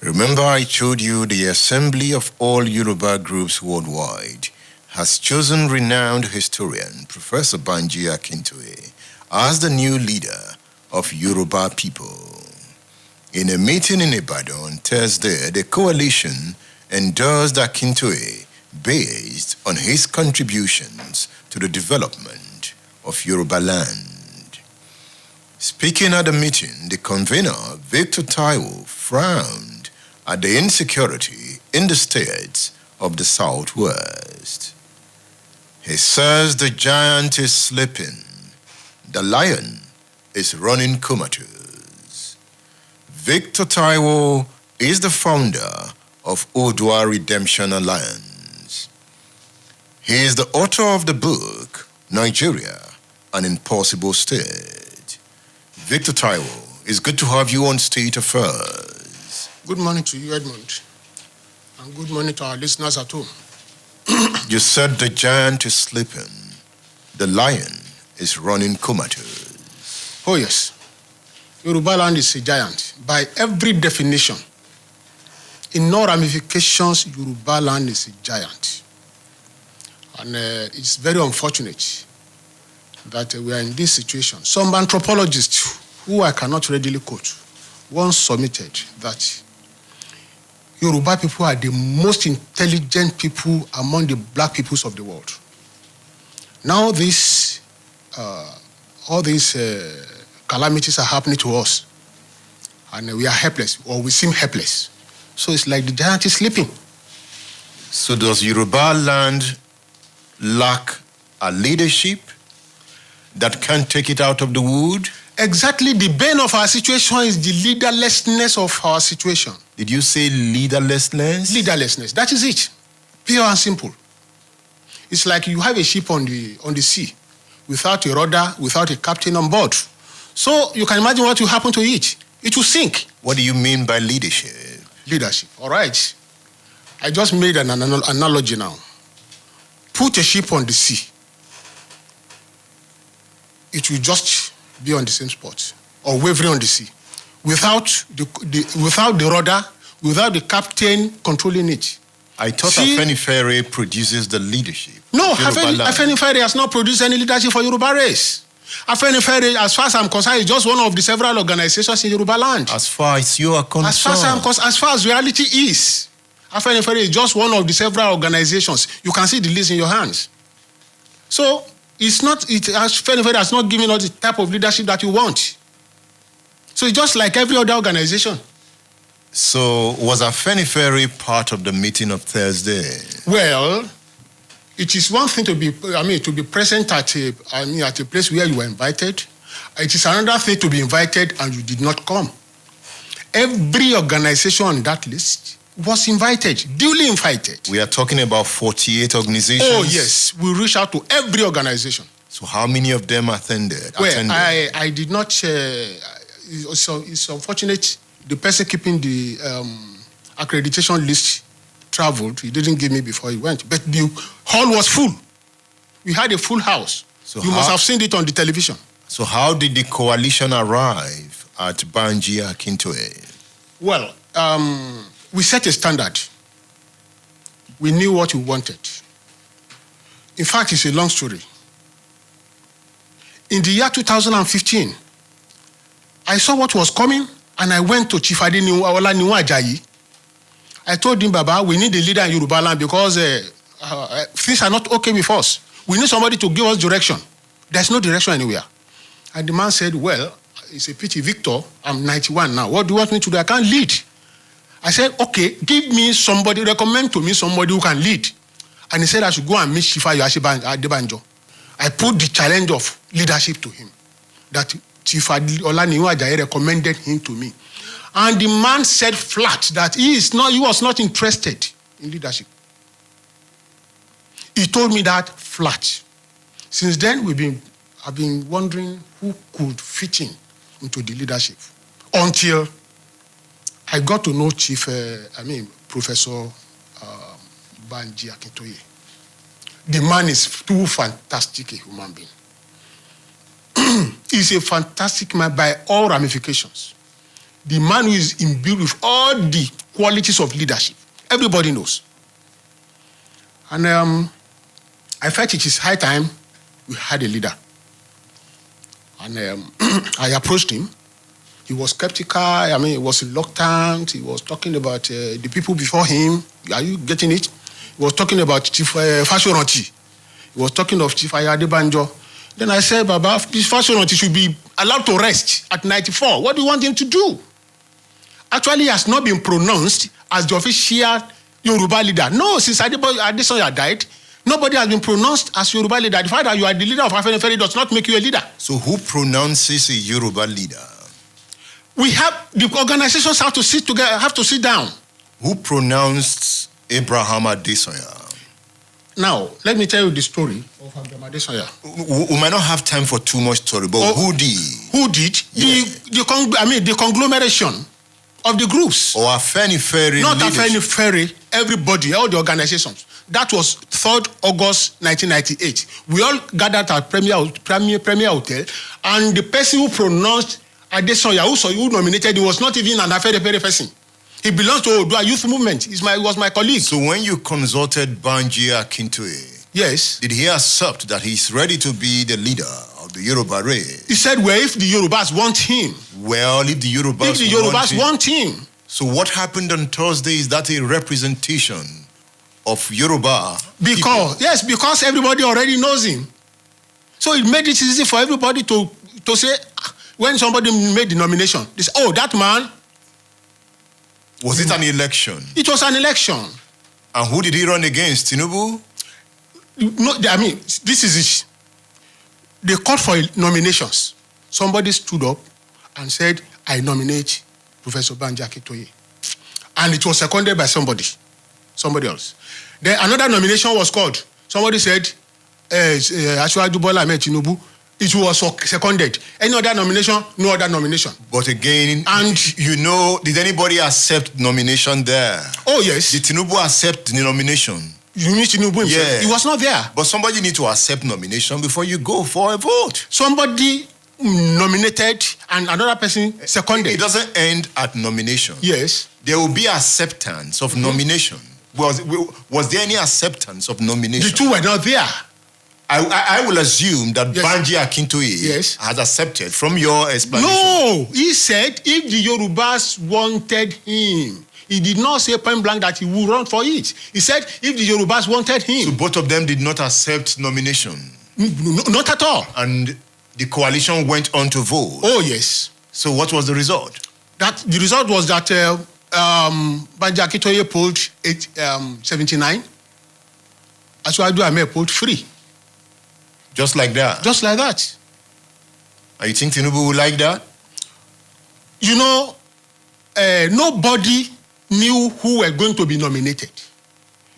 Remember I told you the Assembly of all Yoruba groups worldwide has chosen renowned historian Professor Banji Akintoye as the new leader of Yoruba people. In a meeting in Ibadan on Thursday, the coalition endorsed Akintoye based on his contributions to the development of Yorubaland. Speaking at the meeting, the convener, Victor Taiwo, frowned at the insecurity in the states of the Southwest. He says the giant is sleeping, the lion is running comatose. Victor Taiwo is the founder of Odua Redemption Alliance. He is the author of the book, Nigeria, an Impossible State. Victor Taiwo, it's good to have you on State Affairs. Good morning to you, Edmund, and good morning to our listeners at home. You said the giant is sleeping, the lion is running comatose. Oh yes, Yorubaland is a giant by every definition. In all ramifications, Yorubaland is a giant. And it's very unfortunate that we are in this situation. Some anthropologists, who I cannot readily quote, once submitted that Yoruba people are the most intelligent people among the black peoples of the world. Now all these calamities are happening to us, and we are helpless, or we seem helpless. So it's like the giant is sleeping. So does Yorubaland lack a leadership that can take it out of the wood? Exactly, the bane of our situation is the leaderlessness of our situation. Did you say leaderlessness? Leaderlessness, that is it. Pure and simple. It's like you have a ship on the sea without a rudder, without a captain on board. So you can imagine what will happen to it. It will sink. What do you mean by leadership? Leadership, all right. I just made an analogy now. Put a ship on the sea. It will just be on the same spot or wavering on the sea without the rudder, without the captain controlling it. I thought Afenifere produces the leadership. No, Afenifere has not produced any leadership for Yoruba race. Afenifere, as far as I'm concerned, is just one of the several organizations in Yorubaland. As far as you are concerned. As far as reality is, Afenifere is just one of the several organizations. You can see the list in your hands. So Afenifere has not given us the type of leadership that you want. So it's just like every other organization. So was Afenifere part of the meeting of Thursday? Well, it is one thing to be present at a place where you were invited. It is another thing to be invited and you did not come. Every organization on that list was invited, duly invited. We are talking about 48 organizations? Oh, yes. We reached out to every organization. So how many of them attended? Well, I did not... it's unfortunate the person keeping the accreditation list traveled. He didn't give me before he went. But the hall was full. We had a full house. So you must have seen it on the television. So how did the coalition arrive at Banji Akintoye? Well, we set a standard. We knew what we wanted. In fact, it's a long story. In the year 2015, I saw what was coming, and I went to Chief Adeniwu Ajayi. I told him, Baba, we need a leader in Yorubaland because things are not okay with us. We need somebody to give us direction. There's no direction anywhere. And the man said, well, it's a pity, Victor, I'm 91 now. What do you want me to do? I can't lead. I said, okay, give me somebody, recommend to me somebody who can lead. And he said I should go and meet Chief Adebanjo. I put the challenge of leadership to him, that Chief Olaniyi Ajayi recommended him to me. And the man said flat that he was not interested in leadership. He told me that flat. Since then, I've been wondering who could fit into the leadership until I got to know Professor Banji Akintoye. The man is too fantastic a human being. He's a fantastic man by all ramifications. the man who is imbued with all the qualities of leadership. Everybody knows. And I felt it is high time we had a leader. And I approached him. He was skeptical. I mean, he was reluctant. He was talking about the people before him. Are you getting it? He was talking about Chief Fashoranti. He was talking of Chief Adebanjo. Then I said, Baba, this Fashoranti should be allowed to rest at 94. What do you want him to do? Actually, he has not been pronounced as the official Yoruba leader. No, since Adesanya died, nobody has been pronounced as Yoruba leader. The fact that you are the leader of Afenifere does not make you a leader. So who pronounces a Yoruba leader? We have, the organizations have to sit together, have to sit down. Who pronounced Abraham Adesanya? Now, let me tell you the story of Abraham Adesanya. We might not have time for too much story, but who did? Who did? Yeah. The conglomeration of the groups. Or Afenifere Not leadership. Afenifere, everybody, all the organizations. That was 3rd August 1998. We all gathered at Premier Hotel, and the person who pronounced Adesanya, who nominated him, was not even an Afenifere person. He belongs to Odua Youth Movement. He was my colleague. So when you consulted Banji Akintoye, yes, did he accept that he's ready to be the leader of the Yoruba race? He said, well, if the Yorubas want him. Well, if the Yorubas want him. So what happened on Thursday, is that a representation of Yoruba people? Because everybody already knows him. So it made it easy for everybody to say, when somebody made the nomination, they say, oh, that man. Was it an election? It was an election. And who did he run against, Tinubu? No, I mean, this is it. They called for nominations. Somebody stood up and said, I nominate Professor Banji Akintoye. And it was seconded by somebody else. Then another nomination was called. Somebody said, Asiwaju Bola Ahmed Tinubu. It was seconded. Any other nomination, no other nomination. But again, did anybody accept nomination there? Oh, yes. Did Tinubu accept the nomination? You mean Tinubu himself? Yeah. He was not there. But somebody need to accept nomination before you go for a vote. Somebody nominated and another person seconded. It doesn't end at nomination. Yes. There will be acceptance of nomination. Was there any acceptance of nomination? The two were not there. I will assume that yes. Banji Akintoye has accepted from your explanation. No, he said if the Yorubas wanted him, he did not say point blank that he would run for it. He said if the Yorubas wanted him. So both of them did not accept nomination? No, not at all. And the coalition went on to vote? Oh, yes. So what was the result? The result was that Banji Akintoye polled 79. Asiwaju Ahmed polled 3. Just like that? Just like that. And you think Tinubu would like that? You know, nobody knew who were going to be nominated.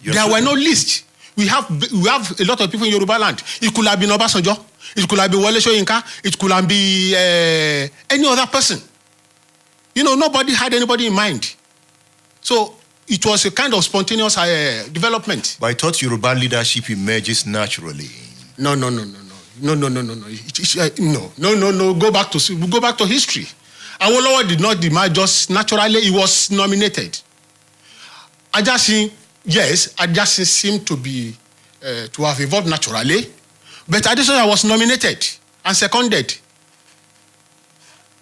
There were no lists. We have a lot of people in Yorubaland. It could have been Obasanjo. It could have been Wole Soyinka. It could have been any other person. You know, nobody had anybody in mind. So it was a kind of spontaneous development. But I thought Yoruba leadership emerges naturally. No. No. Go back to history. Awolowo did not emerge just naturally. He was nominated. Ajasin seemed to be to have evolved naturally, but Adesanya was nominated and seconded.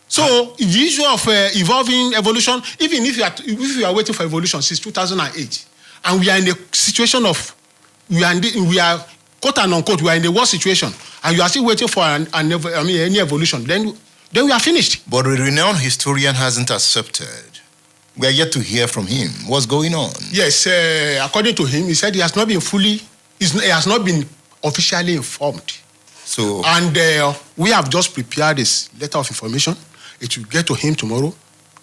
So the issue of evolving evolution, even if you are waiting for evolution since 2008, and we are in a situation of we are quote and unquote, we are in the worst situation, and you are still waiting for any evolution, then we are finished. But a renowned historian hasn't accepted. We are yet to hear from him. What's going on? Yes, according to him, he said he has not been officially informed. So, and we have just prepared this letter of information. It will get to him tomorrow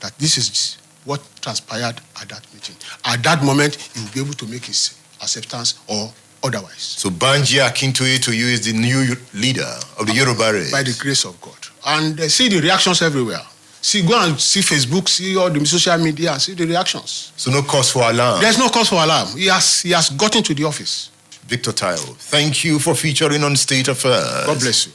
that this is what transpired at that meeting. At that moment, he will be able to make his acceptance or otherwise. So Banji Akintoye to you is the new leader of the Yoruba race? By the grace of God. And see the reactions everywhere. Go and see Facebook, see all the social media, and see the reactions. So no cause for alarm? There's no cause for alarm. He has gotten to the office. Victor Taiwo, thank you for featuring on State Affairs. God bless you.